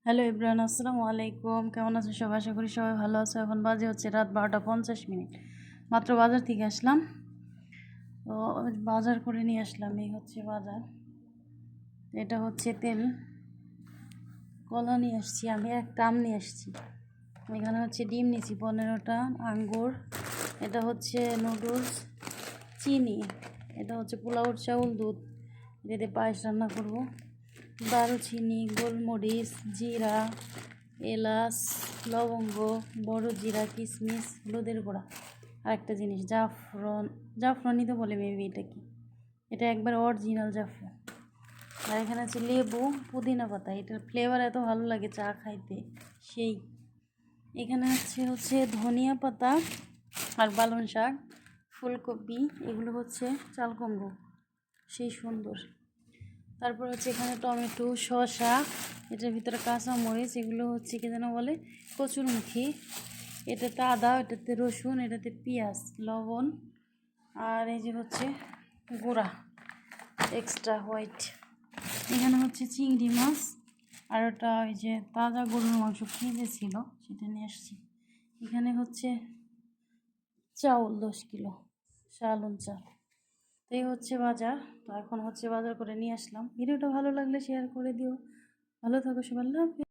Hello Ibran, আসসালামু আলাইকুম। কেমন আছো সবাই? আশা করি সবাই ভালো আছো। এখন বাজে হচ্ছে রাত 12টা 50 মিনিট। মাত্র বাজার থেকে আসলাম। তো বাজার করে নিয়ে আসলাম। এই হচ্ছে বাজার। এটা হচ্ছে তেল। কলা নিয়ে আসছি, আমি একটা আম নিয়ে আসছি। এখানে হচ্ছে ডিম নিয়েছি 15টা, আঙ্গুর, এটা হচ্ছে নুডলস, চিনি, এটা হচ্ছে পোলাওর চাউল, দুধ, এটাতে পায়েস রান্না করব, দারুচিনি, গোলমরিচ, জিরা, এলাচ, লবঙ্গ, বড় জিরা, কিশমিশ, হলুদের গুঁড়া, আর একটা জিনিস জাফরান। জাফরানই তো বলে মেবি, এটা কি, এটা একবার অরিজিনাল জাফরান। আর এখানে আছে লেবু, পুদিনা পাতা, এটার ফ্লেভার এত ভালো লাগে চা খাইতে সেই। এখানে হচ্ছে ধনিয়া পাতা আর পালং শাক, ফুলকপি, এগুলো হচ্ছে চাল কুমড়ো, সেই সুন্দর। তারপর হচ্ছে এখানে টমেটো, শসা, এটার ভিতরে কাঁচা মরিচ, এগুলো হচ্ছে কি যেন বলে, কচুরমুখী, এটাতে আদা, এটাতে রসুন, এটাতে পেঁয়াজ, লবণ, আর এই যে হচ্ছে গুঁড়া এক্সট্রা হোয়াইট। এখানে হচ্ছে চিংড়ি মাছ, আর ওটা ওই যে তাজা গরুর মাংস ফ্রিজে ছিল, সেটা নিয়ে আসছি। এখানে হচ্ছে চাউল 10 কিলো, চালন চাল। তো এই হচ্ছে বাজার। তো এখন হচ্ছে বাজার করে নিয়ে আসলাম। ভিডিওটা ভালো লাগলে শেয়ার করে দিও। ভালো থাকো সবাই, আল্লাহ হাফেজ।